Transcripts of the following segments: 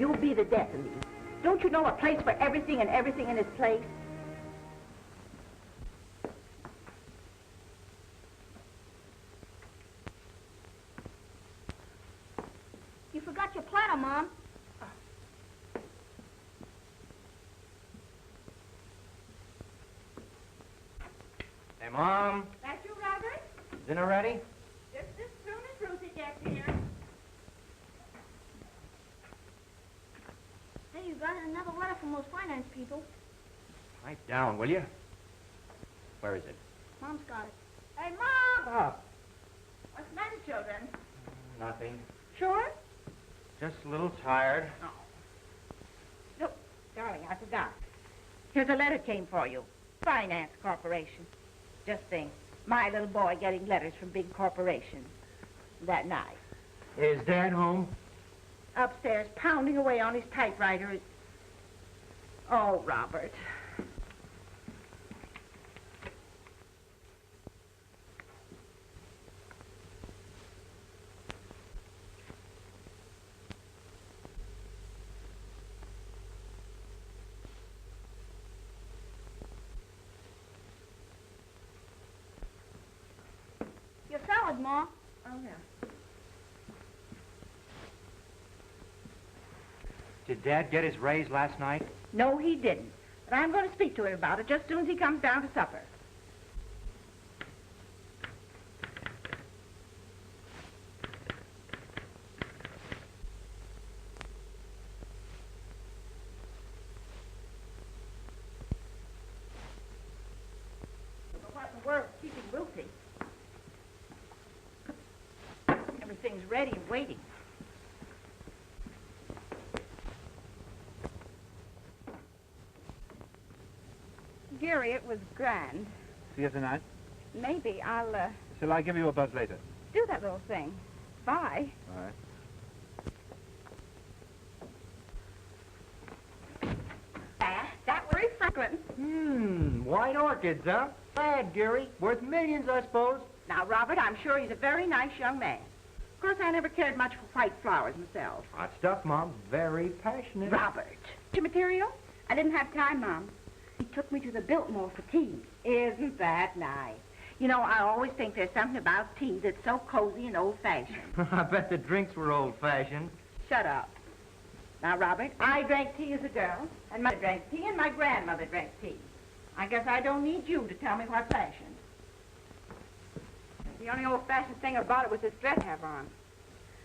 You'll be the death of me. Don't you know a place for everything and everything in its place? You forgot your platter, Mom. Hey, Mom. That you, Robert? Dinner ready? Just as soon as Ruthie gets here. Hey, you got another letter from those finance people. Pipe down, will you? Where is it? Mom's got it. Hey, Mom! Up. What's the matter, children? Nothing. Sure? Just a little tired. Oh. Look, darling, I forgot. Here's a letter came for you. Finance Corporation. Just think, my little boy getting letters from big corporations. That night. Is Dad home? Upstairs, pounding away on his typewriter. Oh, Robert. Your salad, Ma. Oh, yeah. Did Dad get his raise last night? No, he didn't. But I'm going to speak to him about it just as soon as he comes down to supper. What in the world is keeping Ruthie? Everything's ready and waiting. Gary, it was grand. See you tonight. Maybe I'll, Shall I give you a buzz later? do that little thing. Bye. All right. That was Franklin. White orchids, huh? Bad, Gary. Worth millions, I suppose. Now, Robert, I'm sure he's a very nice young man. Of course, I never cared much for white flowers myself. Hot stuff, Mom. Very passionate. Robert. Your material? I didn't have time, Mom. He took me to the Biltmore for tea. Isn't that nice? You know, I always think there's something about tea that's so cozy and old-fashioned. I bet the drinks were old-fashioned. Shut up. Now, Robert, I drank tea as a girl, and mother drank tea, and my grandmother drank tea. I guess I don't need you to tell me what's fashioned. The only old-fashioned thing about it was his dress have on.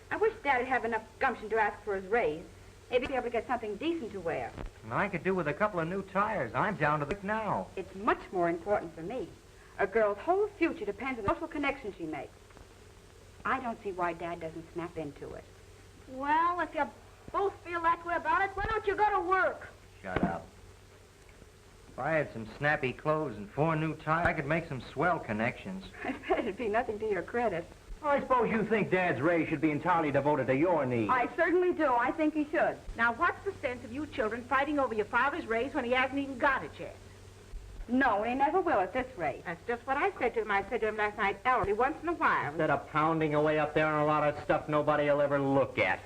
I wish Dad'd have enough gumption to ask for his raise. Maybe he'd be able to get something decent to wear. And I could do with a couple of new tires. I'm down to the now. It's much more important for me. A girl's whole future depends on the social connections she makes. I don't see why Dad doesn't snap into it. Well, if you both feel that way about it, why don't you go to work? Shut up. If I had some snappy clothes and 4 new tires, I could make some swell connections. I bet it'd be nothing to your credit. I suppose you think Dad's raise should be entirely devoted to your needs. I certainly do. I think he should. Now, what's the sense of you children fighting over your father's raise when he hasn't even got it yet? No, he never will at this rate. That's just what I said to him. I said to him last night, Ellery, once in a while. Instead of pounding away up there on a lot of stuff nobody will ever look at.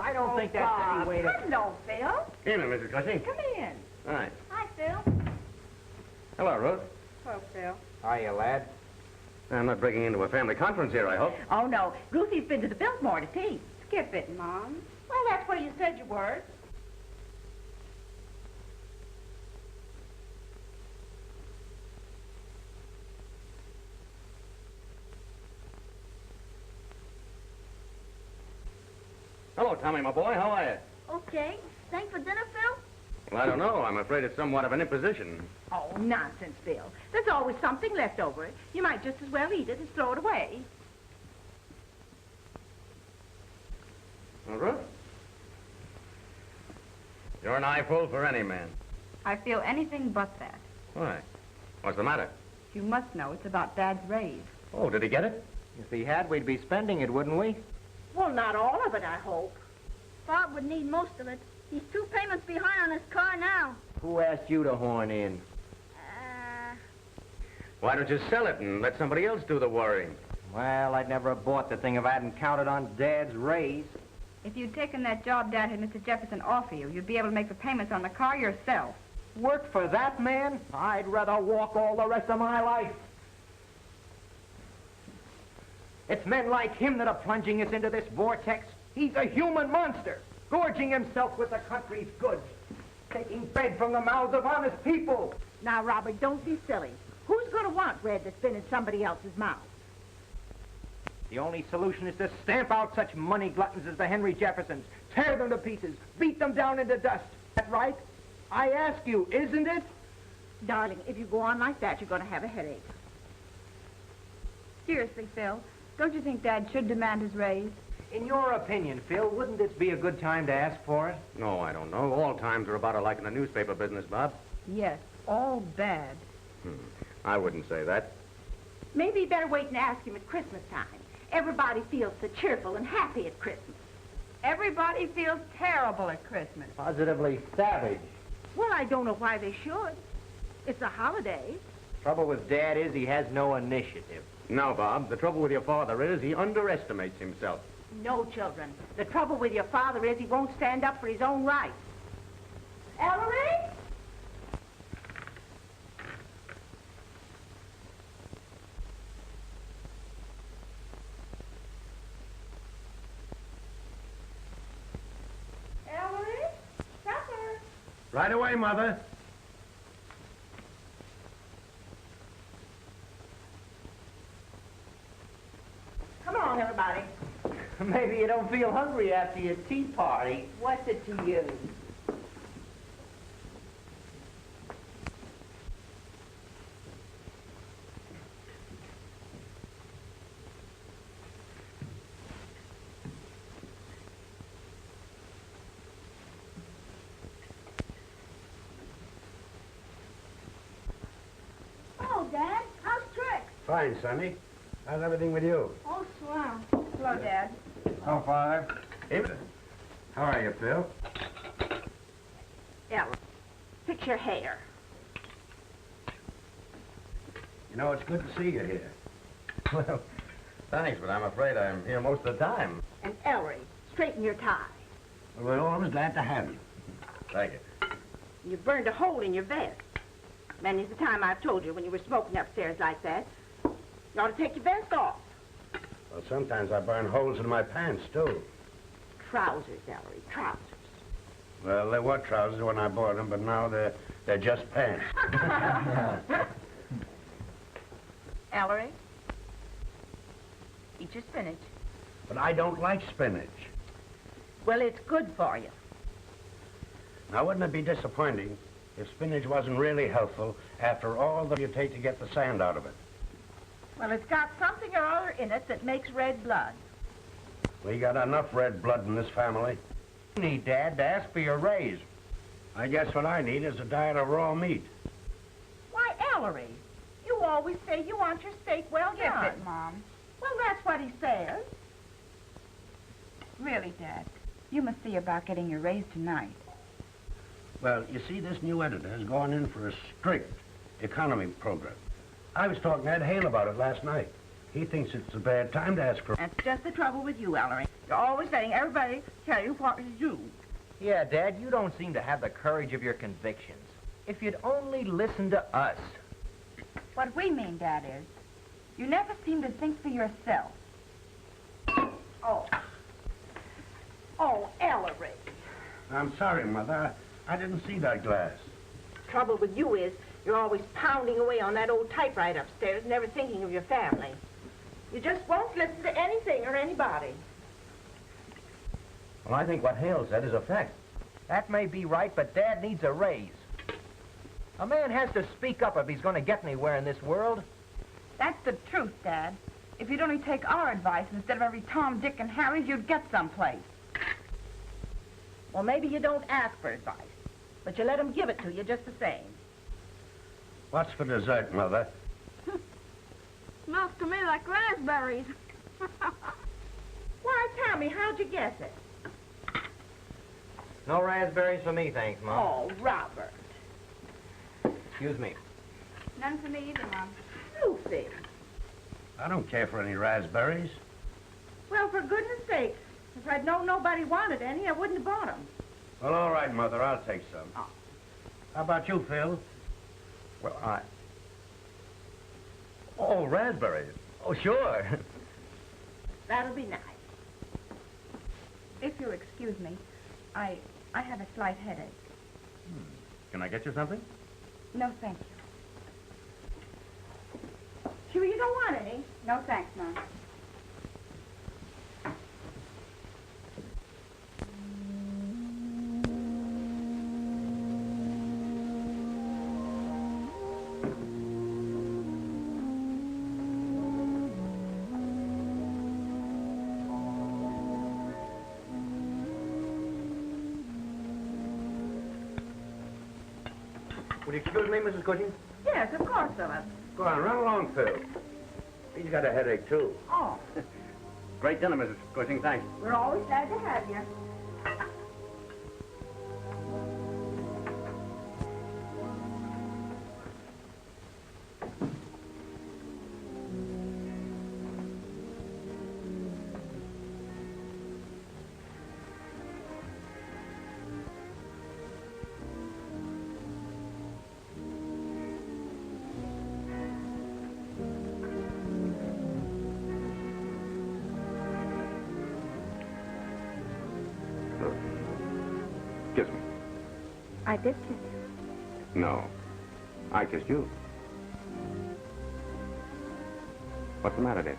I don't think that's any way to... Hello, Phil. Evening, Mrs. Cushing. Come in. Hi. Hi, Phil. Hello, Ruth. Hello, Phil. Hiya, lad. I'm not breaking into a family conference here, I hope. Oh, no. Ruthie's been to the Biltmore to tea. Skip it, Mom. Well, that's where you said you were. Hello, Tommy, my boy. How are you? Okay. Staying for dinner, Phil? Well, I don't know. I'm afraid it's somewhat of an imposition. Oh, nonsense, Phil. There's always something left over. You might just as well eat it as throw it away. Well, Ruth? You're an eyeful for any man. I feel anything but that. Why? What's the matter? You must know it's about Dad's raise. Oh, did he get it? If he had, we'd be spending it, wouldn't we? Well, not all of it, I hope. Bob would need most of it. He's 2 payments behind on his car now. Who asked you to horn in? Why don't you sell it and let somebody else do the worrying? Well, I'd never have bought the thing if I hadn't counted on Dad's raise. If you'd taken that job Dad had Mr. Jefferson offer you, you'd be able to make the payments on the car yourself. Work for that man? I'd rather walk all the rest of my life. It's men like him that are plunging us into this vortex. He's a human monster, gorging himself with the country's goods, taking bread from the mouths of honest people. Now, Robert, don't be silly. Who's going to want bread that's been in somebody else's mouth? The only solution is to stamp out such money gluttons as the Henry Jeffersons, tear them to pieces, beat them down into dust. That right? I ask you, isn't it? Darling, if you go on like that, you're going to have a headache. Seriously, Phil, don't you think Dad should demand his raise? In your opinion, Phil, wouldn't this be a good time to ask for it? No, I don't know. All times are about alike in the newspaper business, Bob. Yes, all bad. I wouldn't say that. Maybe you better wait and ask him at Christmas time. Everybody feels so cheerful and happy at Christmas. Everybody feels terrible at Christmas. Positively savage. Well, I don't know why they should. It's a holiday. Trouble with Dad is he has no initiative. No, Bob. The trouble with your father is he underestimates himself. No, children. The trouble with your father is he won't stand up for his own rights. Ellery? Ellery? Supper. Right away, Mother. Come on, everybody. Maybe you don't feel hungry after your tea party. What's it to you? Oh, Dad, how's Trix? Fine, Sonny. How's everything with you? Oh, swell. Hello, Dad. Oh, Father. Evening. How are you, Phil? Ellery, fix your hair. You know, it's good to see you here. Well, thanks, but I'm afraid I'm here most of the time. And Ellery, straighten your tie. Well, we're always glad to have you. Thank you. You burned a hole in your vest. Many's the time I've told you when you were smoking upstairs like that. You ought to take your vest off. Well, sometimes I burn holes in my pants, too. Trousers, Ellery, trousers. Well, they were trousers when I bought them, but now they're just pants. Ellery, eat your spinach. But I don't like spinach. Well, it's good for you. Now, wouldn't it be disappointing if spinach wasn't really helpful after all that you take to get the sand out of it? Well, it's got something or other in it that makes red blood. We got enough red blood in this family. You need, Dad, to ask for your raise. I guess what I need is a diet of raw meat. Why, Ellery, you always say you want your steak well Skip done. it, Mom. Well, that's what he says. Really, Dad, you must see about getting your raise tonight. Well, you see, this new editor has gone in for a strict economy program. I was talking to Ed Hale about it last night. He thinks it's a bad time to ask for... That's just the trouble with you, Ellery. You're always letting everybody tell you what to do. Yeah, Dad, you don't seem to have the courage of your convictions. If you'd only listen to us. What we mean, Dad, is you never seem to think for yourself. Oh, Ellery. I'm sorry, Mother. I didn't see that glass. Trouble with you is you're always pounding away on that old typewriter upstairs, never thinking of your family. You just won't listen to anything or anybody. Well, I think what Hale said is a fact. That may be right, but Dad needs a raise. A man has to speak up if he's going to get anywhere in this world. That's the truth, Dad. If you'd only take our advice instead of every Tom, Dick, and Harry's, you'd get someplace. Well, maybe you don't ask for advice, but you let them give it to you just the same. What's for dessert, Mother? Smells to me like raspberries. Why, Tommy, how'd you guess it? No raspberries for me, thanks, Mom. Oh, Robert. Excuse me. None for me either, Mom. Lucy. I don't care for any raspberries. Well, for goodness sake, if I'd known nobody wanted any, I wouldn't have bought them. Well, all right, Mother. I'll take some. Oh. How about you, Phil? Well, Oh, raspberries. Oh, sure. That'll be nice. If you'll excuse me, I have a slight headache. Can I get you something? No, thank you. Sure you don't want any? No, thanks, Mom. Would you excuse me, Mrs. Cushing? Yes, of course, Philip. Go on, run along, Phil. He's got a headache, too. Oh, Great dinner, Mrs. Cushing. Thanks. we're always glad to have you. Kiss me. I did kiss you. No. I kissed you. What's the matter, dear?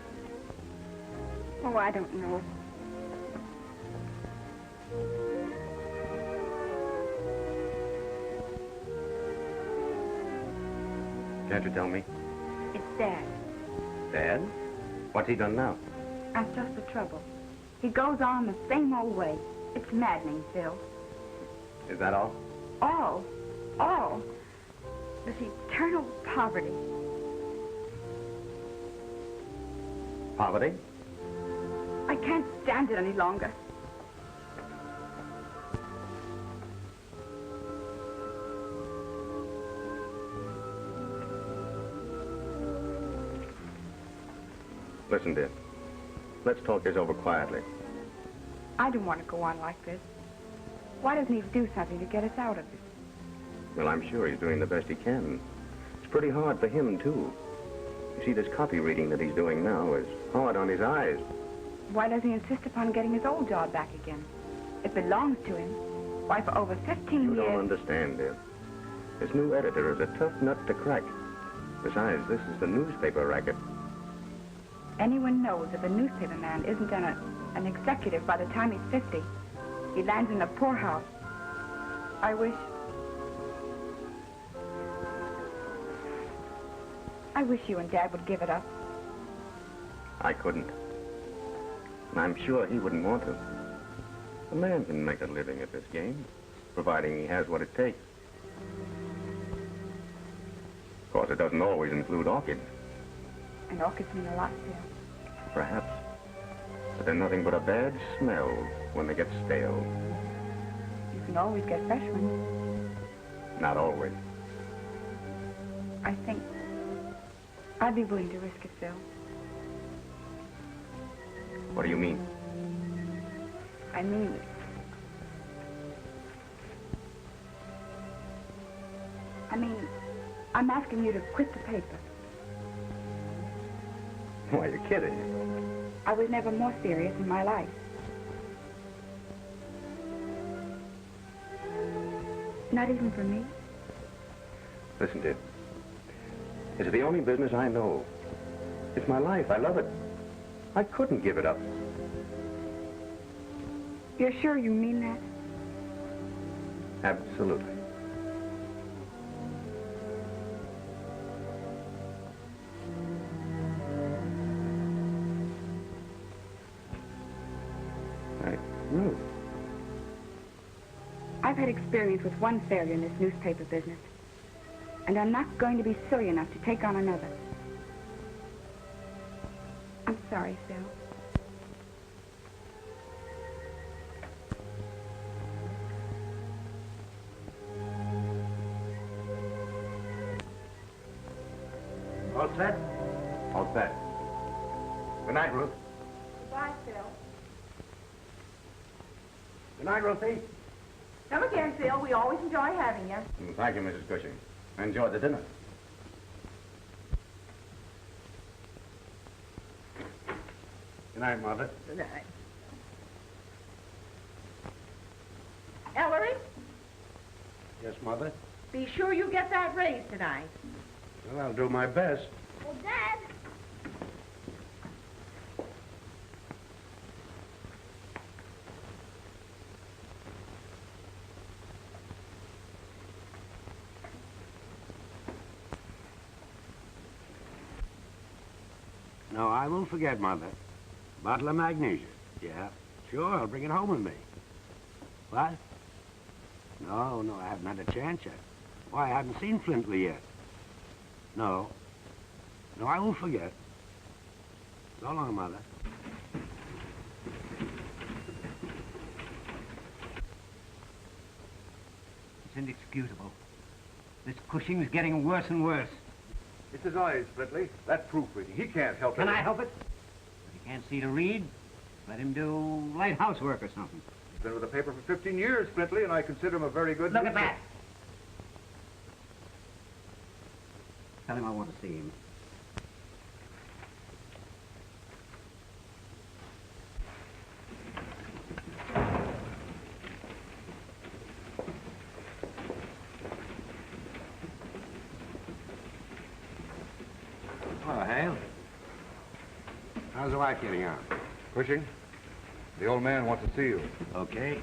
Oh, I don't know. Can't you tell me? It's Dad. Dad? What's he done now? That's just the trouble. He goes on the same old way. It's maddening, Phil. Is that all? All. This eternal poverty. Poverty? I can't stand it any longer. Listen, dear. Let's talk this over quietly. I don't want to go on like this. Why doesn't he do something to get us out of this? Well, I'm sure he's doing the best he can. It's pretty hard for him, too. You see, this copy reading that he's doing now is hard on his eyes. Why does he insist upon getting his old job back again? It belongs to him. Why, for over 15 You years... don't understand, dear. This new editor is a tough nut to crack. Besides, this is the newspaper racket. Anyone knows if a newspaper man isn't an executive by the time he's 50, he lands in a poorhouse. I wish you and Dad would give it up. I couldn't. And I'm sure he wouldn't want to. A man can make a living at this game, providing he has what it takes. Of course, it doesn't always include orchids. And orchids mean a lot, Phil. Perhaps. But they're nothing but a bad smell when they get stale. You can always get fresh ones. Not always. I think I'd be willing to risk it, Phil. What do you mean? I mean, I'm asking you to quit the paper. Why, you're kidding. I was never more serious in my life. Not even for me. Listen, dear. It's the only business I know. It's my life. I love it. I couldn't give it up. You're sure you mean that? Absolutely. No. I've had experience with one failure in this newspaper business, and I'm not going to be silly enough to take on another. I'm sorry, Phil. All set? All set. Good night, Ruth. Goodbye, Phil. Good night, Ruthie. Come again, Phil. We always enjoy having you. Thank you, Mrs. Cushing. I enjoyed the dinner. Good night, Mother. Good night. Ellery, Yes, Mother? be sure you get that raise tonight. Well, I'll do my best. Well, Dad. No, I won't forget, Mother. Bottle of magnesia. Yeah, sure, I'll bring it home with me. What? No, I haven't had a chance yet. Why, I haven't seen Flintley yet. No, I won't forget. So long, Mother. It's inexcusable. This Cushing's getting worse and worse. It's his eyes, Flintley. That proofreading. He can't help it. Can I help it? If he can't see to read, let him do light housework or something. He's been with the paper for 15 years, Flintley, and I consider him a very good... Look at that. Tell him I want to see him. Oh, Hale. How's the wife getting on? Cushing, the old man wants to see you. Okay.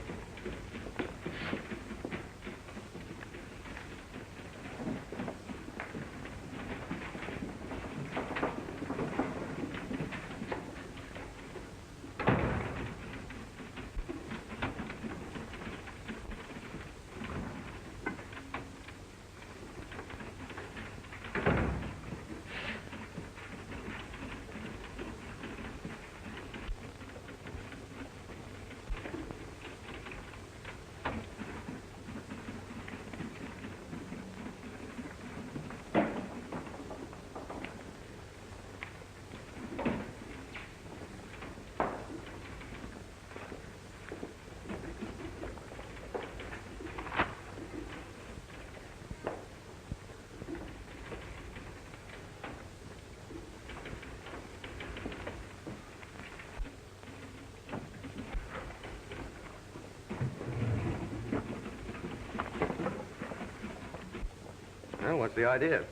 Well, what's the idea?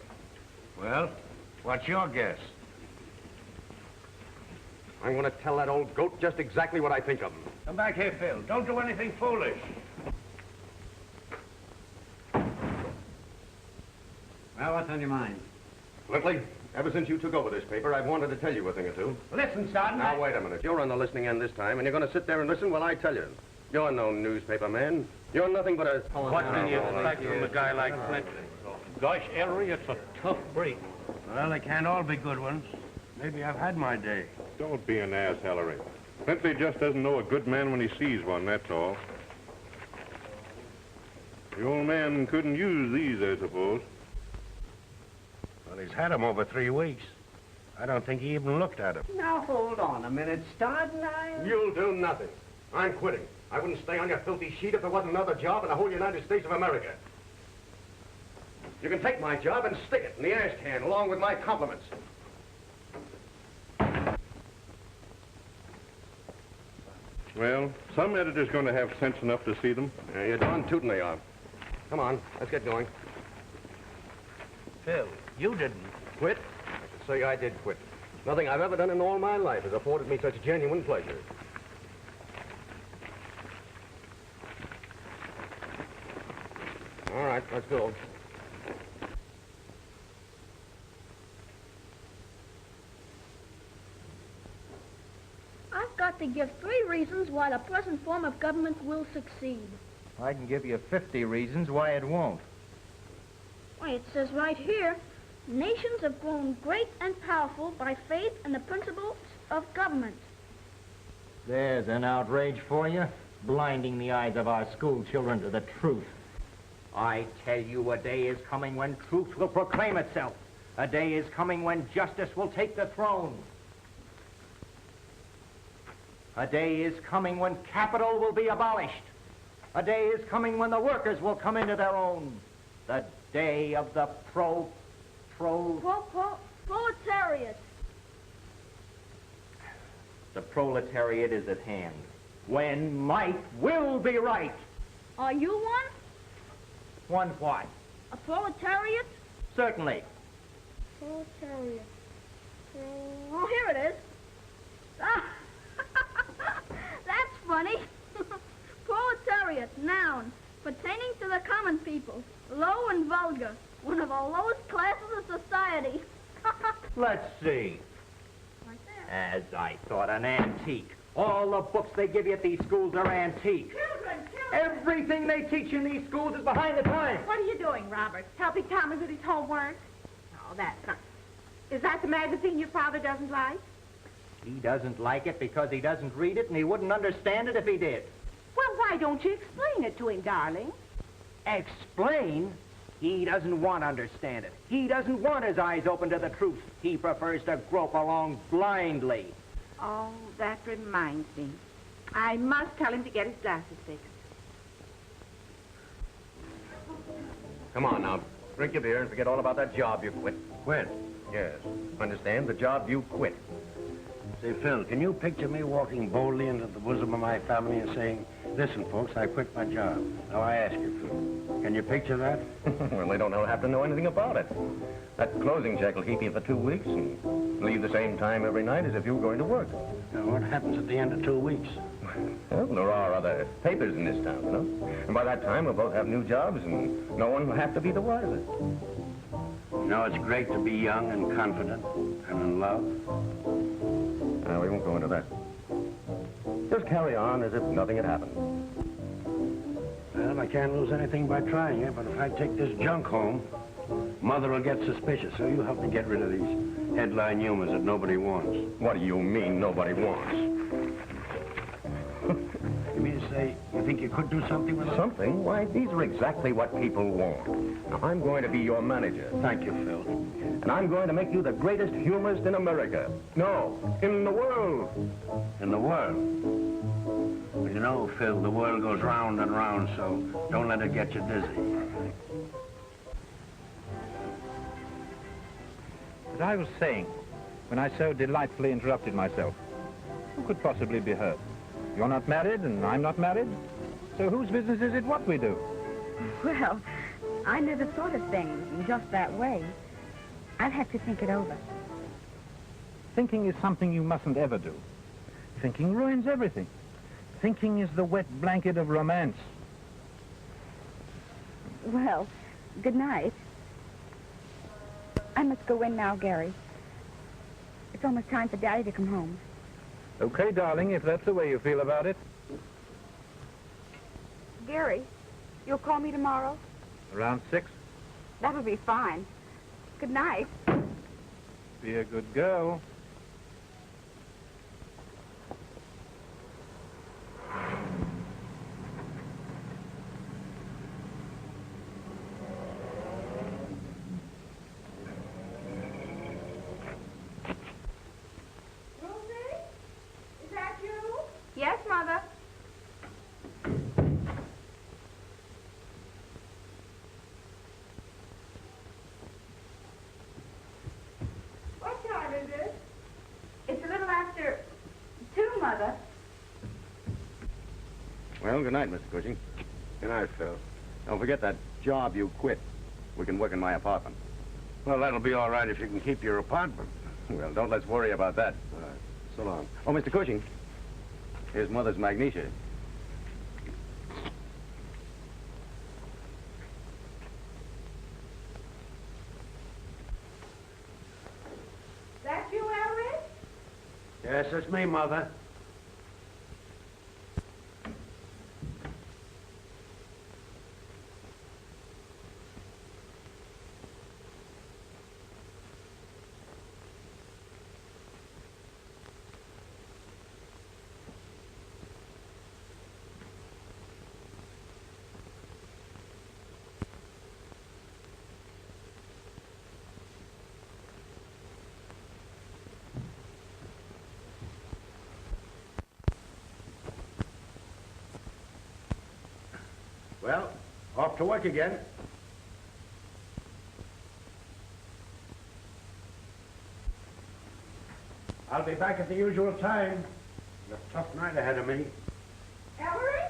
Well, what's your guess? I'm going to tell that old goat just exactly what I think of him. Come back here, Phil. Don't do anything foolish. Well, what's on your mind? Flintley, ever since you took over this paper, I've wanted to tell you a thing or two. Listen, Sergeant. Now, wait a minute. You're on the listening end this time, and you're going to sit there and listen while I tell you. You're no newspaper man. You're nothing but a... What can you expect from a guy like Flintley? Gosh, Ellery, it's a tough break. Well, they can't all be good ones. Maybe I've had my day. Don't be an ass, Ellery. Flintley just doesn't know a good man when he sees one, that's all. The old man couldn't use these, I suppose. Well, he's had 'em over 3 weeks. I don't think he even looked at 'em. Now, hold on a minute, Sergeant. You'll do nothing. I'm quitting. I wouldn't stay on your filthy sheet if there wasn't another job in the whole United States of America. You can take my job and stick it in the ash can along with my compliments. Well, some editor's going to have sense enough to see them. Yeah, you're darn tootin' they are. Come on, let's get going. Phil, you didn't. Quit? I should say I did quit. Nothing I've ever done in all my life has afforded me such genuine pleasure. All right, let's go. I've got to give 3 reasons why the present form of government will succeed. I can give you 50 reasons why it won't. Why, it says right here, nations have grown great and powerful by faith in the principles of government. There's an outrage for you, blinding the eyes of our school children to the truth. I tell you, a day is coming when truth will proclaim itself. A day is coming when justice will take the throne. A day is coming when capital will be abolished. A day is coming when the workers will come into their own. The day of the Proletariat. The proletariat is at hand. When might will be right. Are you one? One what? A proletariat? Certainly. Proletariat. Oh, here it is. Ah, that's funny. Proletariat, noun, pertaining to the common people, low and vulgar, one of the lowest classes of society. Let's see. Right there. As I thought, an antique. All the books they give you at these schools are antique. Children! Everything they teach in these schools is behind the times. What are you doing, Robert? Helping Thomas with his homework? Oh, that's not... Is that the magazine your father doesn't like? He doesn't like it because he doesn't read it, and he wouldn't understand it if he did. Well, why don't you explain it to him, darling? Explain? He doesn't want to understand it. He doesn't want his eyes open to the truth. He prefers to grope along blindly. Oh, that reminds me. I must tell him to get his glasses fixed. Come on now. Drink your beer and forget all about that job you quit. Quit? Yes. Understand? The job you quit. Say, Phil, can you picture me walking boldly into the bosom of my family and saying, listen, folks, I quit my job. Now, I ask you, Phil, can you picture that? Well, they don't have to know anything about it. That closing check will keep you for 2 weeks and leave the same time every night as if you were going to work. Now, what happens at the end of 2 weeks? Well, there are other papers in this town, you know. And by that time, we'll both have new jobs, and no one will have to be the wiser. You know, it's great to be young and confident and in love. No, we won't go into that. Just carry on as if nothing had happened. Well, I can't lose anything by trying it, but if I take this junk home, Mother will get suspicious, so you help me get rid of these headline humors that nobody wants. What do you mean nobody wants? You mean to say you think you could do something with them? Something? Why, these are exactly what people want. Now, I'm going to be your manager. Thank you, Phil. And I'm going to make you the greatest humorist in America. No, in the world. In the world? Well, you know, Phil, the world goes round and round, so don't let it get you dizzy. As I was saying, when I so delightfully interrupted myself, who could possibly be hurt? You're not married, and I'm not married. So whose business is it what we do? Well, I never thought of things in just that way. I'll have to think it over. Thinking is something you mustn't ever do. Thinking ruins everything. Thinking is the wet blanket of romance. Well, good night. I must go in now, Gary. It's almost time for Daddy to come home. Okay, darling, if that's the way you feel about it. Gary, you'll call me tomorrow? Around 6. That'll be fine. Good night. Be a good girl. Yes, Mother. Well, good night, Mr. Cushing. Good night, Phil. Don't forget that job you quit. We can work in my apartment. Well, that'll be all right if you can keep your apartment. Well, don't let's worry about that. So long. Oh, Mr. Cushing, here's Mother's magnesia. That you, Ellery? Yes, it's me, Mother. Well, off to work again. I'll be back at the usual time. A tough night ahead of me. Ellery?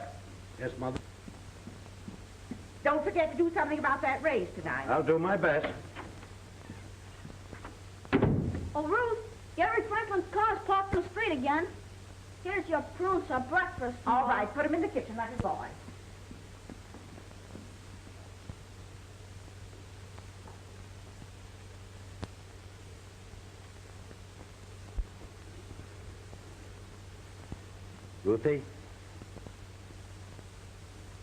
Yes, Mother? Don't forget to do something about that raise tonight. I'll do my best. Oh, Ruth, Gary Franklin's car's parked in the street again. Here's your prunes for breakfast. All right, put him in the kitchen like a boy. Ruthie?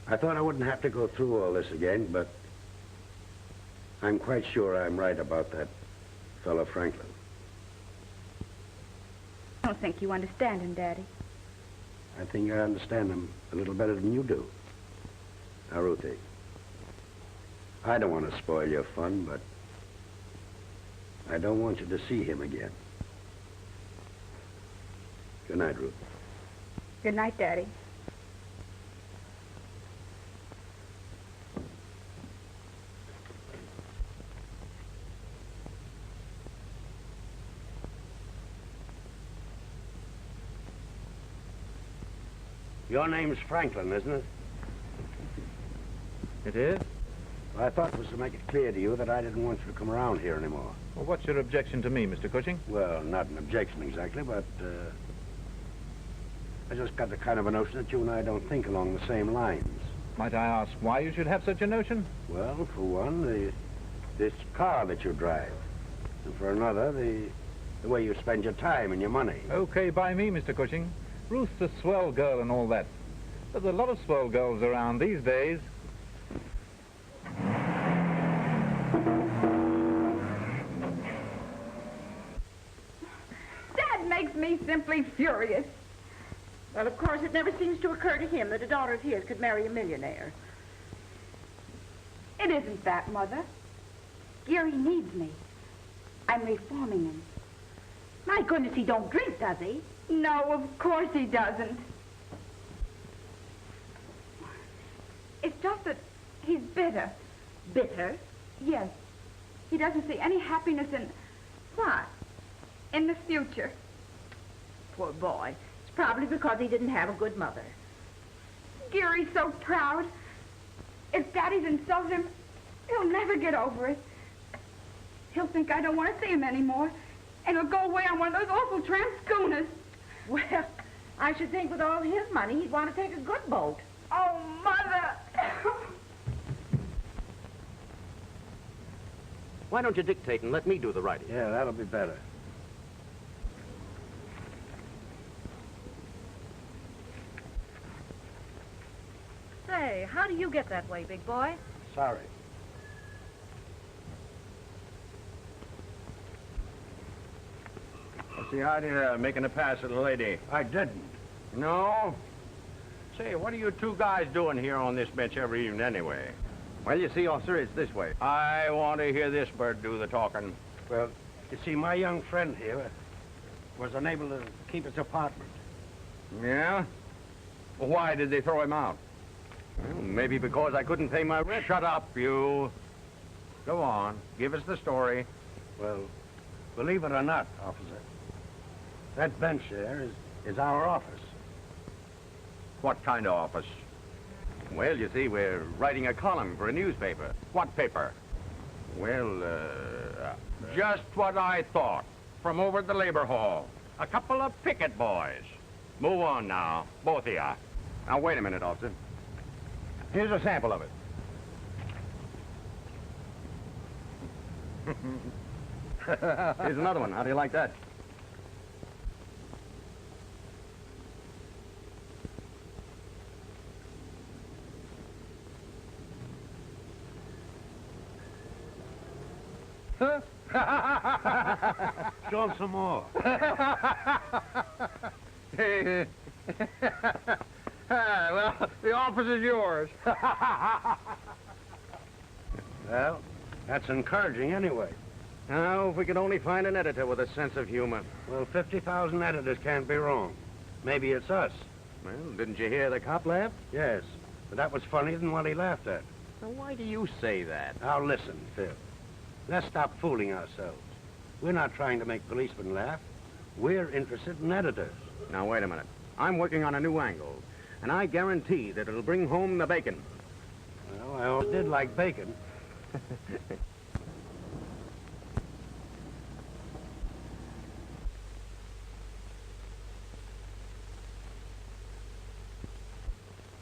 I thought I wouldn't have to go through all this again, but I'm quite sure I'm right about that fellow Franklin. I don't think you understand him, Daddy. I think I understand him a little better than you do. Now, Ruthie, I don't want to spoil your fun, but I don't want you to see him again. Good night, Ruth. Good night, Daddy. Your name's Franklin, isn't it? It is? Well, I thought it was to make it clear to you that I didn't want you to come around here anymore. Well, what's your objection to me, Mr. Cushing? Well, not an objection exactly, but I just got the kind of a notion that you and I don't think along the same lines. Might I ask why you should have such a notion? Well, for one, this car that you drive. And for another, the way you spend your time and your money. Okay by me, Mr. Cushing. Ruth's a swell girl and all that. There's a lot of swell girls around these days. Dad makes me simply furious. Well, of course, it never seems to occur to him that a daughter of his could marry a millionaire. It isn't that, Mother. Gary needs me. I'm reforming him. My goodness, he don't drink, does he? No, of course he doesn't. It's just that he's bitter. Bitter? Yes. He doesn't see any happiness in... What? In the future. Poor boy. It's probably because he didn't have a good mother. Gary's so proud. If Daddy's insulted him, he'll never get over it. He'll think I don't want to see him anymore, and he'll go away on one of those awful tramp schooners. Well, I should think with all his money, he'd want to take a good boat. Oh, Mother! Why don't you dictate and let me do the writing? Yeah, that'll be better. Say, how do you get that way, big boy? Sorry. What's the idea of making a pass at a lady? I didn't. No? Say, what are you two guys doing here on this bench every evening anyway? Well, you see, officer, it's this way. I want to hear this bird do the talking. Well, you see, my young friend here was unable to keep his apartment. Yeah? Well, why did they throw him out? Well, maybe because I couldn't pay my rent. Shut up, you. Go on. Give us the story. Well, believe it or not, officer, that bench there is our office. What kind of office? Well, you see, we're writing a column for a newspaper. What paper? Well, Just what I thought. From over at the Labor Hall. A couple of picket boys. Move on now, both of you. now wait a minute, officer. Here's a sample of it. Here's another one. How do you like that? Show him some more. Well, the office is yours. Well, that's encouraging anyway. Now, if we could only find an editor with a sense of humor. Well, 50,000 editors can't be wrong. Maybe it's us. Well, didn't you hear the cop laugh? Yes, but that was funnier than what he laughed at. Now, why do you say that? Now listen, Phil. Let's stop fooling ourselves. We're not trying to make policemen laugh. We're interested in editors. Now, wait a minute. I'm working on a new angle, and I guarantee that it'll bring home the bacon. Well, I always did like bacon.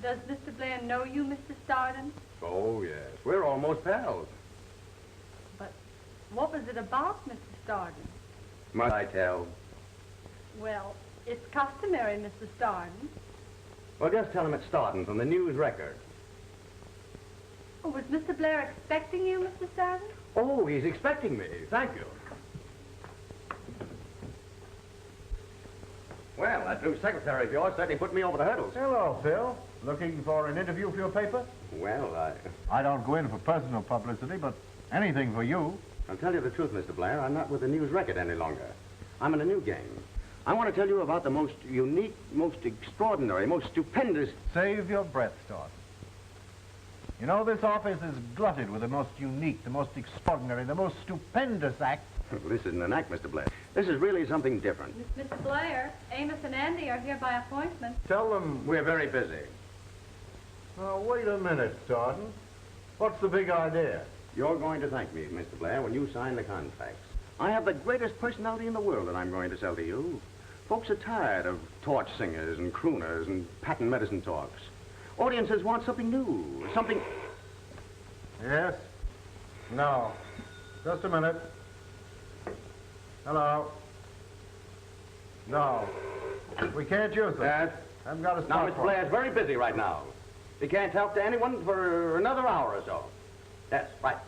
Does Mr. Blair know you, Mr. Stardon? Oh, yes. We're almost pals. But what was it about, Mr. Stardon? Must I tell? Well, it's customary, Mr. Stardon. Well, just tell him it's starting from the News Record. Oh, was Mr. Blair expecting you, Mr. Stardon? Oh, he's expecting me. Thank you. Well, that new secretary of yours certainly put me over the hurdles. Hello, Phil. Looking for an interview for your paper? Well, I don't go in for personal publicity, but anything for you. I'll tell you the truth, Mr. Blair. I'm not with the News Record any longer. I'm in a new game. I want to tell you about the most unique, most extraordinary, most stupendous... Save your breath, Start. You know, this office is glutted with the most unique, the most extraordinary, the most stupendous act. This isn't an act, Mr. Blair. This is really something different. Mr. Blair, Amos and Andy are here by appointment. Tell them... We're very busy. Now, wait a minute, Staunton. What's the big idea? You're going to thank me, Mr. Blair, when you sign the contracts. I have the greatest personality in the world that I'm going to sell to you. Folks are tired of torch singers and crooners and patent medicine talks. Audiences want something new, something... Yes? No. Just a minute. Hello? No. We can't use them. Yes? I've got a Now, spot Mr. for Blair's very busy right now. He can't talk to anyone for another hour or so. Yes, right.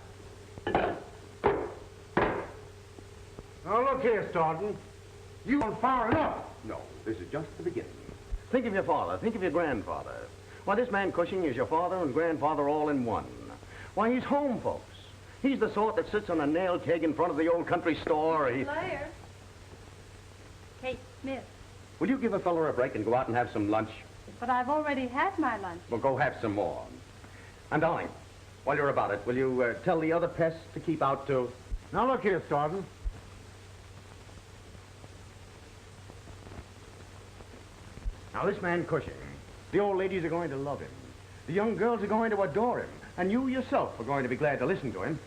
Now, look here, Staunton. You aren't far enough. No, this is just the beginning. Think of your father. Think of your grandfather. Why, this man Cushing is your father and grandfather all in one. Why, he's home, folks. He's the sort that sits on a nail keg in front of the old country store. Blair. Kate Smith. Will you give a fella a break and go out and have some lunch? But I've already had my lunch. Well, go have some more. And, darling, while you're about it, will you tell the other pests to keep out, too? Now, look here, Staunton. Now, this man Cushing, the old ladies are going to love him. The young girls are going to adore him. And you yourself are going to be glad to listen to him.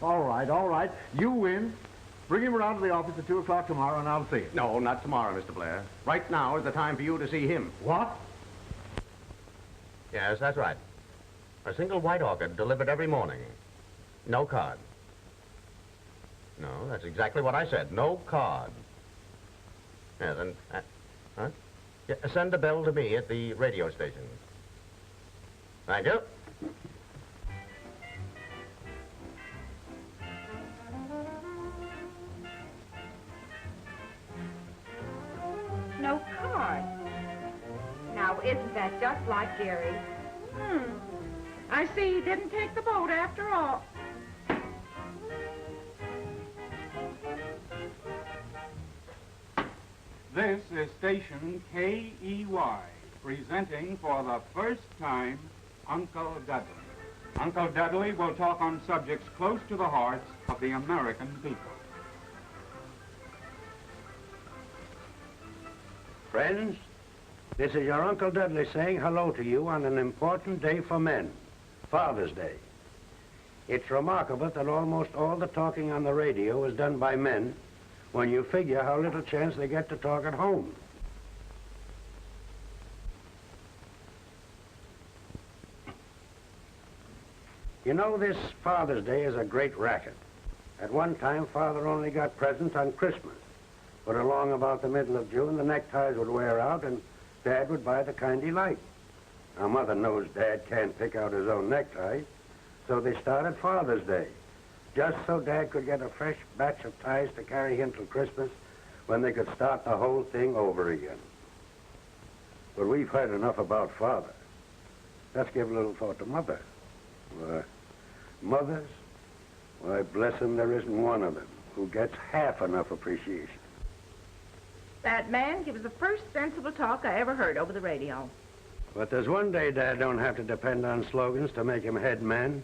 All right. You win. Bring him around to the office at 2 o'clock tomorrow, and I'll see him. No, not tomorrow, Mr. Blair. Right now is the time for you to see him. What? Yes, that's right. A single white orchid delivered every morning. No card. No, that's exactly what I said. No card. Yes, and... huh? Yeah, send a bill to me at the radio station. Thank you. No card. Now, isn't that just like Gary? I see he didn't take the boat after all. This is station KEY, presenting for the first time Uncle Dudley. Uncle Dudley will talk on subjects close to the hearts of the American people. Friends, This is your Uncle Dudley saying hello to you on an important day for men, Father's Day. It's remarkable that almost all the talking on the radio is done by men when you figure how little chance they get to talk at home. You know, this Father's Day is a great racket. At one time, Father only got presents on Christmas. But along about the middle of June, the neckties would wear out and Dad would buy the kind he liked. Now, Mother knows Dad can't pick out his own neckties, so they started Father's Day, just so Dad could get a fresh batch of ties to carry him till Christmas when they could start the whole thing over again. But we've heard enough about Father. Let's give a little thought to Mother. Why, mothers, why, bless them, there isn't one of them who gets half enough appreciation. That man gives the first sensible talk I ever heard over the radio. But there's one day Dad don't have to depend on slogans to make him head man.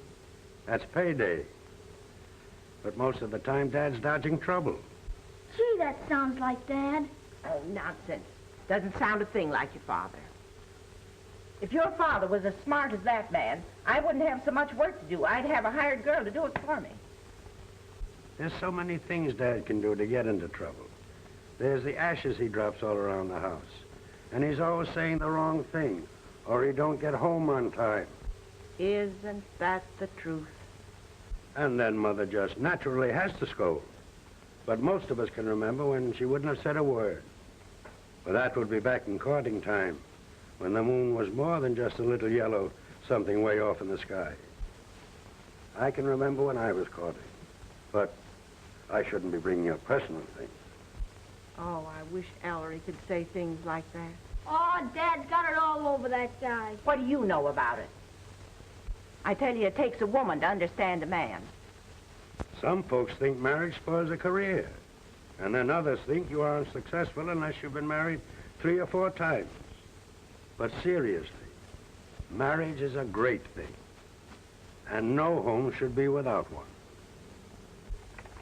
That's payday. But most of the time, Dad's dodging trouble. Gee, that sounds like Dad. Oh, nonsense. Doesn't sound a thing like your father. If your father was as smart as that man, I wouldn't have so much work to do. I'd have a hired girl to do it for me. There's so many things Dad can do to get into trouble. There's the ashes he drops all around the house. And he's always saying the wrong thing, or he don't get home on time. Isn't that the truth? And then Mother just naturally has to scold. But most of us can remember when she wouldn't have said a word. But that would be back in courting time, when the moon was more than just a little yellow something way off in the sky. I can remember when I was courting, but I shouldn't be bringing up personal things. Oh, I wish Ellery could say things like that. Oh, Dad's got it all over that guy. What do you know about it? I tell you, it takes a woman to understand a man. Some folks think marriage spoils a career, and then others think you aren't successful unless you've been married 3 or 4 times. But seriously, marriage is a great thing, and no home should be without one.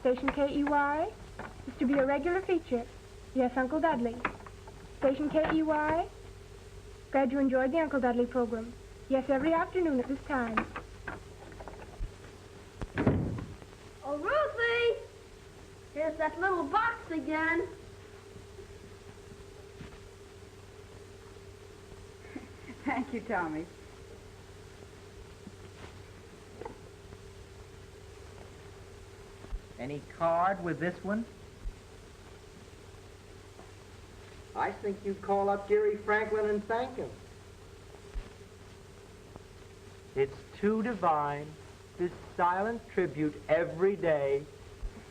Station KEY is to be a regular feature. Yes, Uncle Dudley. Station KEY. Glad you enjoyed the Uncle Dudley program. Yes, every afternoon at this time. Oh, Ruthie! Here's that little box again. Thank you, Tommy. Any card with this one? I think you'd call up Jerry Franklin and thank him. It's too divine, this silent tribute every day.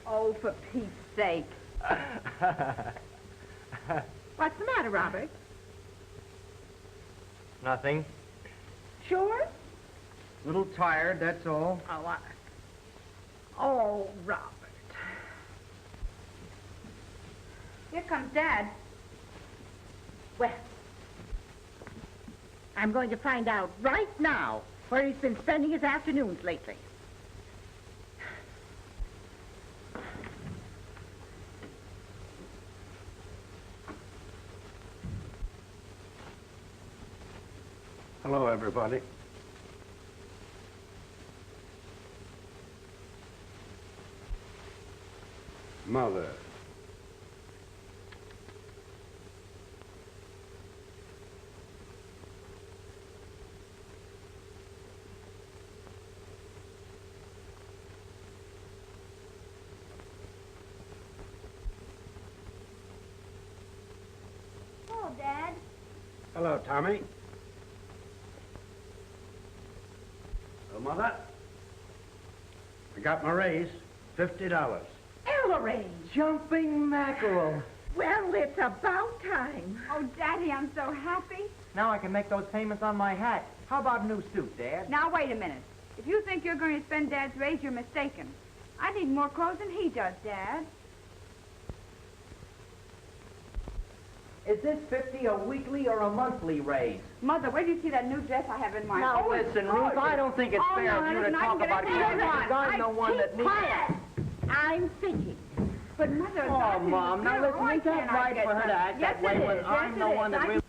Oh, for Pete's sake. What's the matter, Robert? Nothing. Sure? A little tired, that's all. Oh, Robert. Here comes Dad. Well, I'm going to find out right now where he's been spending his afternoons lately. Hello, everybody. Mother. Oh, Dad. Hello, Tommy. Well, Mother, I got my raise, $50. Ellery! Jumping mackerel. Well, it's about time. Oh, Daddy, I'm so happy. Now I can make those payments on my hat. How about a new suit, Dad? Now, wait a minute. If you think you're going to spend Dad's raise, you're mistaken. I need more clothes than he does, Dad. Is this 50 a weekly or a monthly raise? Mother, where do you see that new dress I have in mind? Now, Oh, it's listen, Ruth, gorgeous. I don't think it's Oh, fair no, of you to listen, I talk can get about anything clothes. I want. I'm the one that needs... Quiet. I'm thinking. But, Mother, Oh, Mom, now listen, why ain't that can't I right get for her to some? act Yes, that way it when is. I'm Yes, the it one is. that really...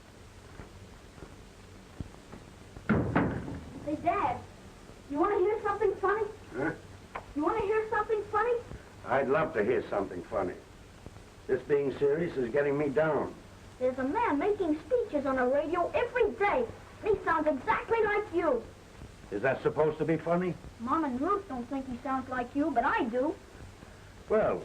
Hey, Dad, you want to hear something funny? Huh? You want to hear something funny? I'd love to hear something funny. This being serious is getting me down. There's a man making speeches on the radio every day. And he sounds exactly like you. Is that supposed to be funny? Mom and Ruth don't think he sounds like you, but I do. Well,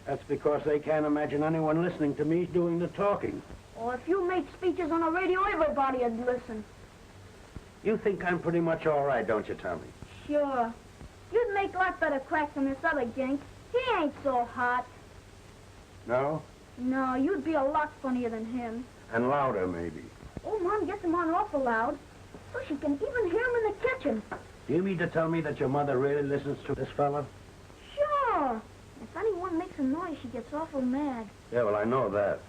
that's because they can't imagine anyone listening to me doing the talking. Or if you made speeches on the radio, everybody would listen. You think I'm pretty much all right, don't you, Tommy? Sure. You'd make a lot better cracks than this other gink. He ain't so hot. No? No, you'd be a lot funnier than him. And louder, maybe. Oh, Mom gets him on awful loud, so she can even hear him in the kitchen. Do you mean to tell me that your mother really listens to this fella? Sure. If anyone makes a noise, she gets awful mad. Yeah, well, I know that.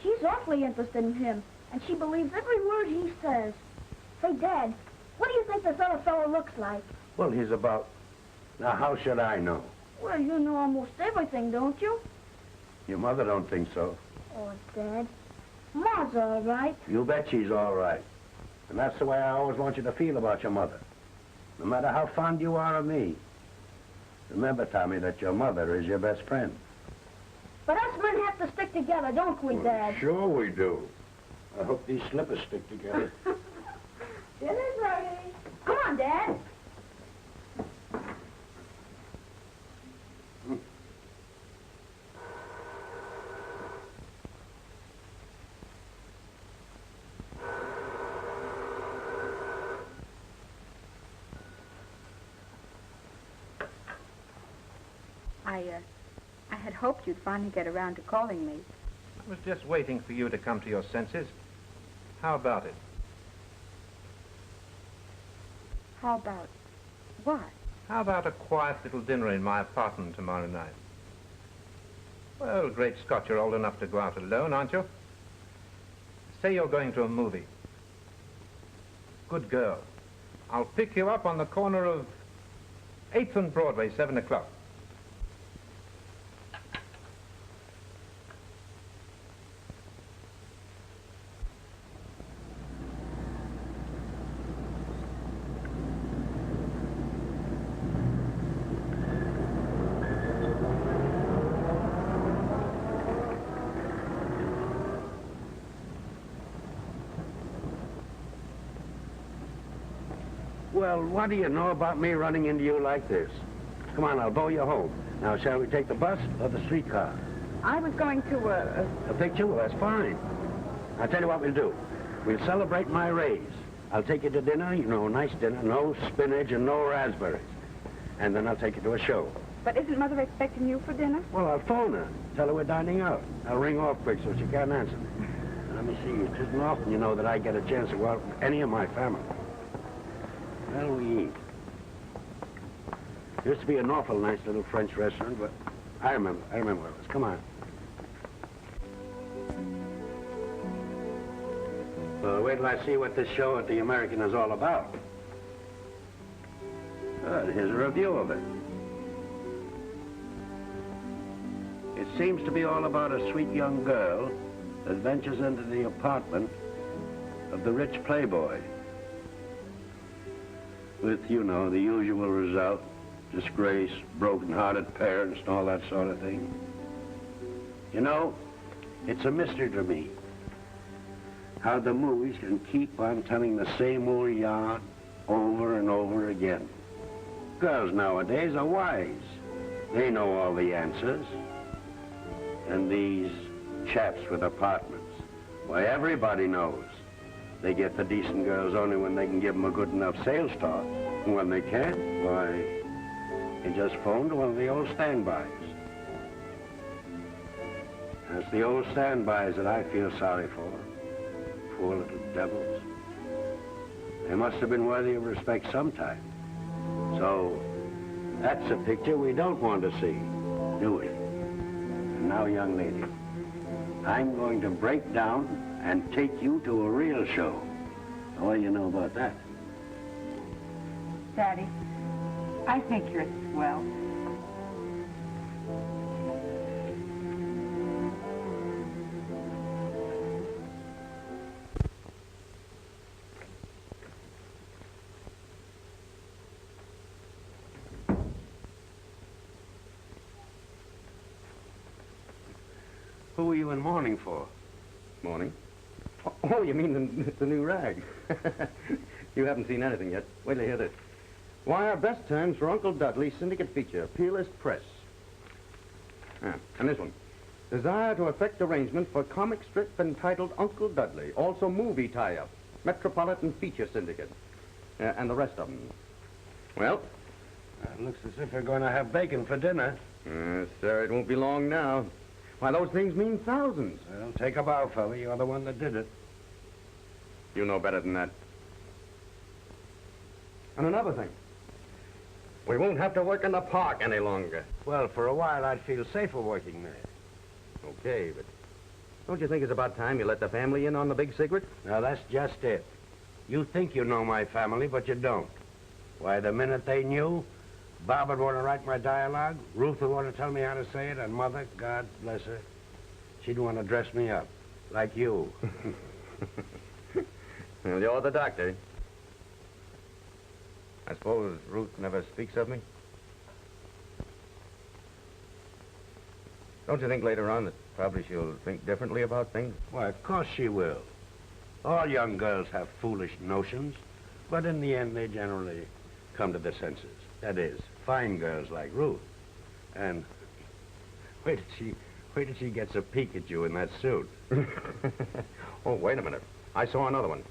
She's awfully interested in him, and she believes every word he says. Say, Dad, what do you think this other fellow looks like? Well, he's about... Now, how should I know? Well, you know almost everything, don't you? Your mother don't think so. Oh, Dad, Ma's all right. You bet she's all right. And that's the way I always want you to feel about your mother. No matter how fond you are of me. Remember, Tommy, that your mother is your best friend. But us men have to stick together, don't we, Dad? Sure we do. I hope these slippers stick together. Dinner's ready. Come on, Dad. I had hoped you'd finally get around to calling me. I was just waiting for you to come to your senses. How about it? How about what? How about a quiet little dinner in my apartment tomorrow night? Well, great Scott, you're old enough to go out alone, aren't you? Say you're going to a movie. Good girl. I'll pick you up on the corner of 8th and Broadway, 7 o'clock. Well, what do you know about me running into you like this? Come on, I'll bow you home. Now, shall we take the bus or the streetcar? I was going to, A picture? Well, that's fine. I'll tell you what we'll do. We'll celebrate my raise. I'll take you to dinner, you know, nice dinner, no spinach and no raspberries. And then I'll take you to a show. But isn't Mother expecting you for dinner? Well, I'll phone her. Tell her we're dining out. I'll ring off quick so she can't answer. Let me see. It isn't often, you know, that I get a chance to go out with any of my family. Well, we eat. Used to be an awful nice little French restaurant, but I remember where it was. Come on. Well, wait till I see what this show at the American is all about. Good, here's a review of it. It seems to be all about a sweet young girl that ventures into the apartment of the rich playboy. With, you know, the usual result, disgrace, broken-hearted parents, and all that sort of thing. You know, it's a mystery to me how the movies can keep on telling the same old yarn over and over again. Girls nowadays are wise. They know all the answers. And these chaps with apartments, why, everybody knows. They get the decent girls only when they can give them a good enough sales talk. And when they can't, why, they just phone to one of the old standbys. And it's the old standbys that I feel sorry for. Poor little devils. They must have been worthy of respect sometime. So, that's a picture we don't want to see, do we? And now, young lady, I'm going to break down and take you to a real show. What do you know about that? Daddy, I think you're swell. Who are you in mourning for? Morning. Oh, you mean the new rag? You haven't seen anything yet. Wait till you hear this. Why, our best terms for Uncle Dudley syndicate feature, Peerless Press. And this one. Desire to effect arrangement for comic strip entitled Uncle Dudley. Also movie tie-up. Metropolitan Feature Syndicate. And the rest of them. Well? It looks as if we're going to have bacon for dinner. Sir, it won't be long now. Why, those things mean thousands. Well, take a bow, fella. You're the one that did it. You know better than that. And another thing. We won't have to work in the park any longer. Well, for a while, I'd feel safer working there. Okay, but don't you think it's about time you let the family in on the big secret? Now, that's just it. You think you know my family, but you don't. Why, the minute they knew, Bob would want to write my dialogue, Ruth would want to tell me how to say it, and Mother, God bless her, she'd want to dress me up, like you. Well, you're the doctor. I suppose Ruth never speaks of me? Don't you think later on that probably she'll think differently about things? Why, of course she will. All young girls have foolish notions, but in the end they generally come to their senses. That is, fine girls like Ruth. And wait till she gets a peek at you in that suit. Oh, wait a minute. I saw another one.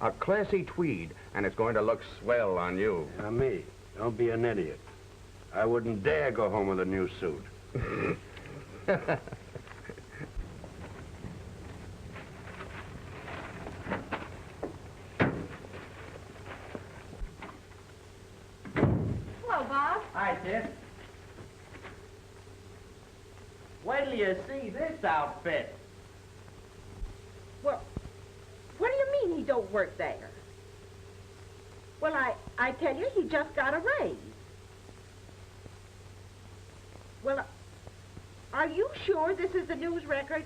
A classy tweed, and it's going to look swell on you. Now, me. Don't be an idiot. I wouldn't dare go home with a new suit. Hello, Bob. Hi, Sis. Wait till you see this outfit. Well, what do you mean he don't work there? Well, I tell you, he just got a raise. Well, are you sure this is the news record?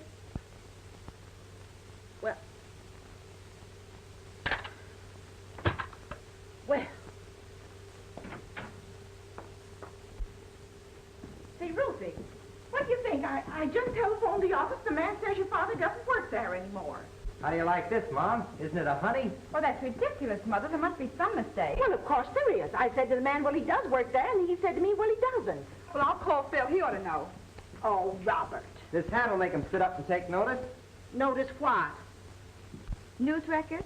Well, say, Ruthie, what do you think? I just telephoned the office. The man says your father doesn't work there anymore. How do you like this, Mom? Isn't it a honey? Well, that's ridiculous, Mother. There must be some mistake. Well, of course there is. I said to the man, well, he does work there, and he said to me, well, he doesn't. Well, I'll call Phil. He ought to know. Oh, Robert. This hat will make him sit up and take notice. Notice what? News record?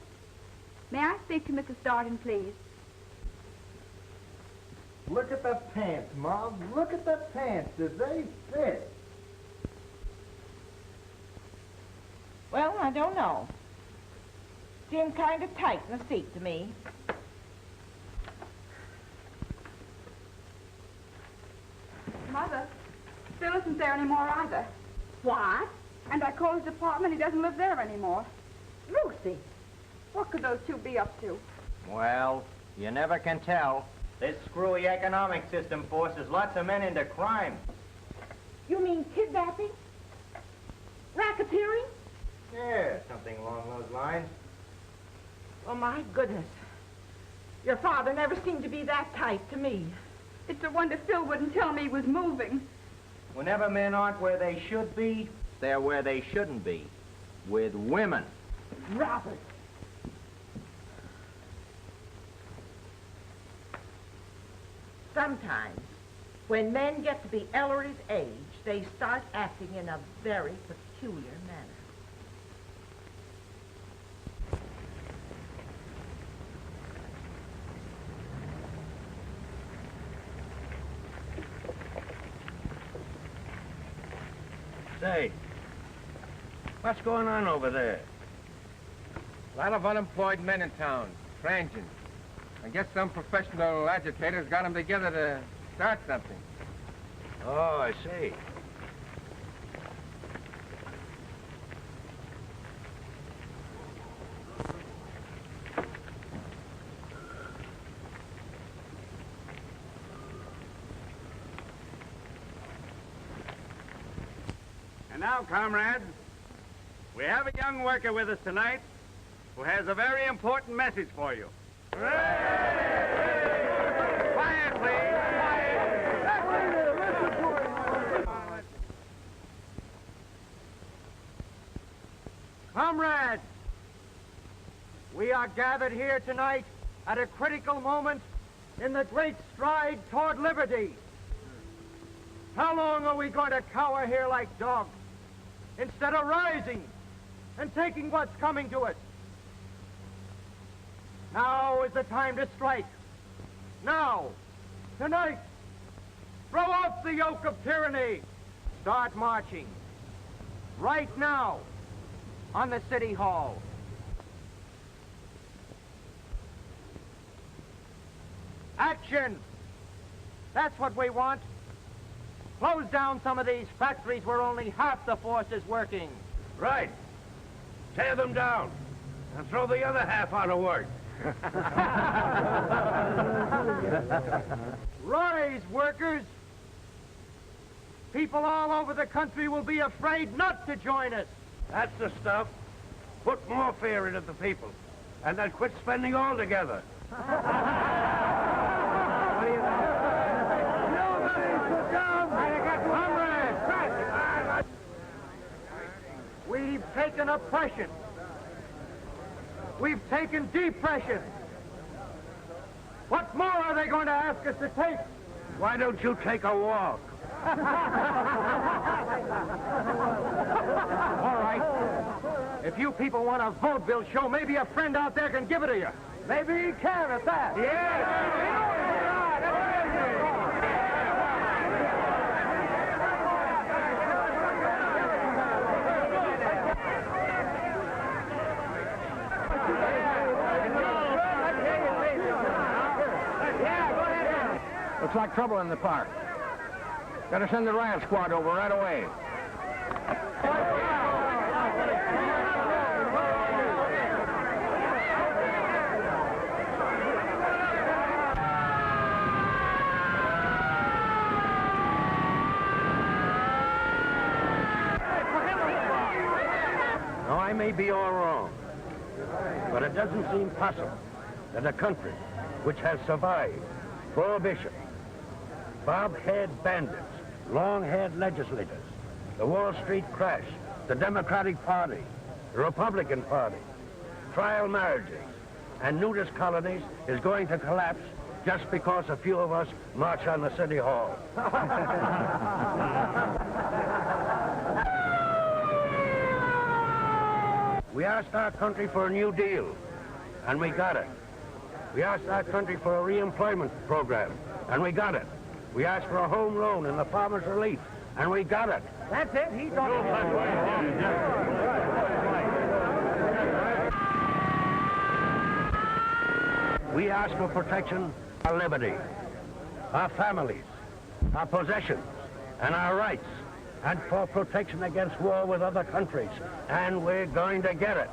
May I speak to Mrs. Darden, please? Look at the pants, Mom. Look at the pants. Do they fit? Well, I don't know. Seem kind of tight in the seat to me. Mother, Phil isn't there anymore either. What? And I called his apartment. He doesn't live there anymore. Lucy. What could those two be up to? Well, you never can tell. This screwy economic system forces lots of men into crime. You mean kidnapping? Racketeering? Yeah, something along those lines. Oh, my goodness. Your father never seemed to be that tight to me. It's a wonder Phil wouldn't tell me he was moving. Whenever men aren't where they should be, they're where they shouldn't be. With women. Robert. Sometimes, when men get to be Ellery's age, they start acting in a very peculiar manner. Say, what's going on over there? A lot of unemployed men in town, transients. I guess some professional agitators got them together to start something. Oh, I see. And now, comrades, we have a young worker with us tonight who has a very important message for you. Quiet, please. are gathered here tonight at a critical moment in the great stride toward liberty. How long are we going to cower here like dogs instead of rising and taking what's coming to us? Now is the time to strike. Now, tonight, throw off the yoke of tyranny. Start marching. Right now, on the City Hall. Action! That's what we want. Close down some of these factories where only half the force is working. Right. Tear them down and throw the other half out of work. Rise, workers! People all over the country will be afraid not to join us. That's the stuff. Put more fear into the people, and then quit spending altogether. We've taken oppression. We've taken depression. What more are they going to ask us to take? Why don't you take a walk? All right. If you people want a vote bill show, maybe a friend out there can give it to you. Maybe he can at that. Looks like trouble in the park. Gotta send the riot squad over right away. Now, I may be all wrong, but it doesn't seem possible that a country which has survived Prohibition, bob-haired bandits, long-haired legislators, the Wall Street crash, the Democratic Party, the Republican Party, trial marriages, and nudist colonies is going to collapse just because a few of us march on the City Hall. We asked our country for a new deal, and we got it. We asked our country for a re-employment program, and we got it. We asked for a home loan and the farmer's relief, and we got it. That's it. He's on We asked for protection, our liberty, our families, our possessions, and our rights, and for protection against war with other countries, and we're going to get it.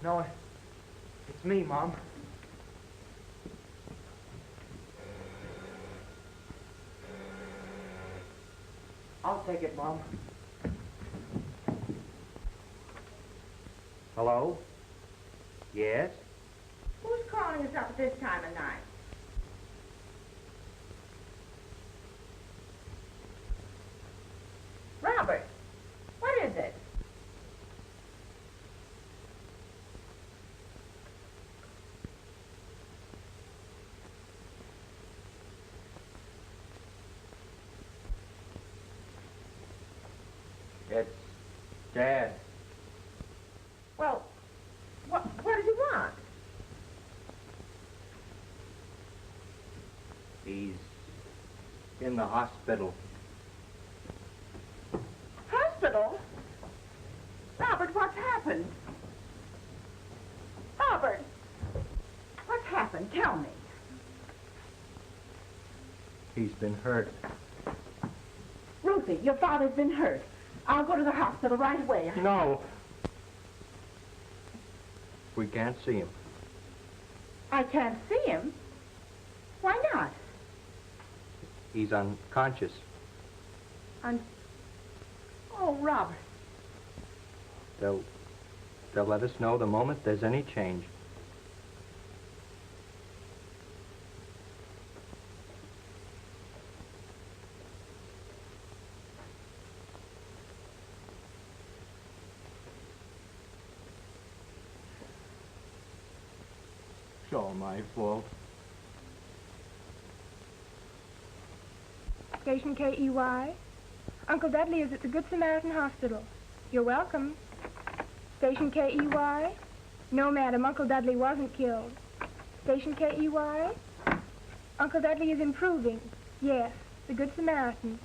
No, it's me, Mom. I'll take it, Mom. Hello? Yes? Who's calling us up at this time of night? Robert, what is it? It's Dad. Well, what does he want? He's in the hospital. Hospital? Robert, what's happened? Robert, what's happened? Tell me. He's been hurt. Ruthie, your father's been hurt. I'll go to the hospital right away. No. We can't see him. I can't see him? Why not? He's unconscious. Oh, Robert. They'll let us know the moment there's any change. It's all my fault. Station KEY. Uncle Dudley is at the Good Samaritan Hospital. You're welcome. Station KEY. No, madam, Uncle Dudley wasn't killed. Station KEY. Uncle Dudley is improving. Yes, the Good Samaritan.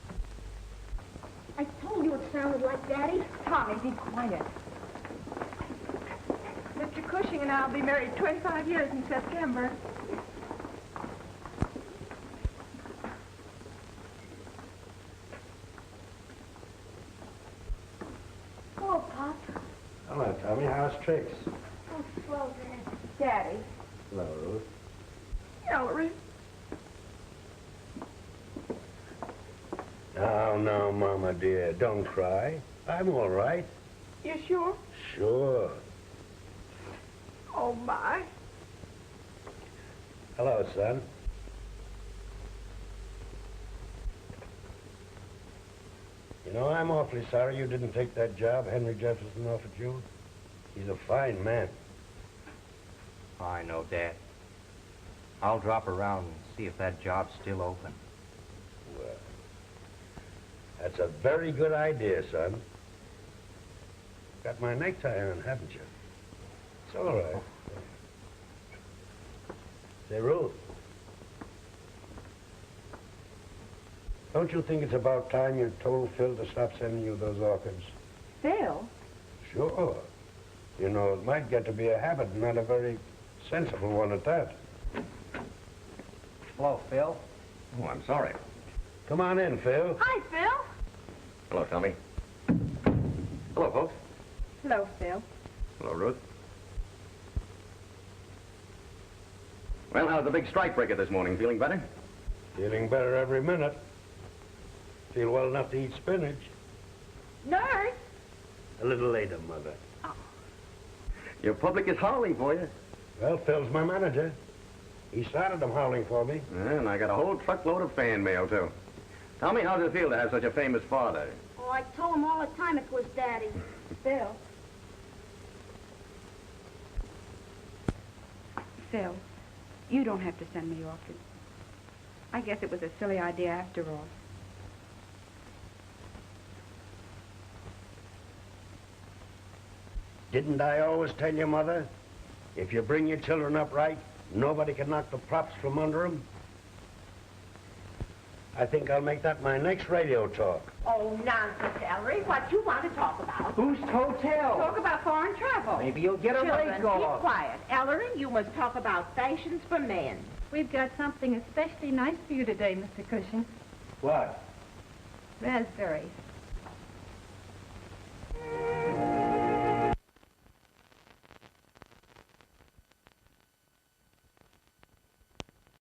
I told you it sounded like Daddy. Tommy, be quiet. Mr. Cushing and I'll be married 25 years in September. Oh, Pop. Hello, Tommy. How's Trix? Oh, slow, Daddy. Hello, Ruth. Ellery. Oh, no, Mama, dear. Don't cry. I'm all right. You sure? Sure. Oh, my. Hello, son. You know, I'm awfully sorry you didn't take that job Henry Jefferson offered you. He's a fine man. I know, Dad. I'll drop around and see if that job's still open. Well, that's a very good idea, son. Got my necktie on, haven't you? It's all right. Say, Ruth. Don't you think it's about time you told Phil to stop sending you those orchids? Phil? Sure. You know, it might get to be a habit, and not a very sensible one at that. Hello, Phil. Oh, I'm sorry. Come on in, Phil. Hi, Phil. Hello, Tommy. Hello, folks. Hello, Phil. Hello, Ruth. Well, how's the big strike breaker this morning? Feeling better? Feeling better every minute. Feel well enough to eat spinach. Nurse? A little later, Mother. Your public is howling for you. Well, Phil's my manager. He started them howling for me. And I got a whole truckload of fan mail, too. Tell me, how does it feel to have such a famous father? Oh, I told him all the time it was Daddy. Phil. Phil, you don't have to send me orchids. I guess it was a silly idea after all. Didn't I always tell you, Mother? If you bring your children up right, nobody can knock the props from under them. I think I'll make that my next radio talk. Oh, nonsense, Ellery. What you want to talk about? Whose hotel? Talk about foreign travel. Maybe you'll get a Children, break keep off. quiet. Ellery, you must talk about fashions for men. We've got something especially nice for you today, Mr. Cushing. What? Raspberries.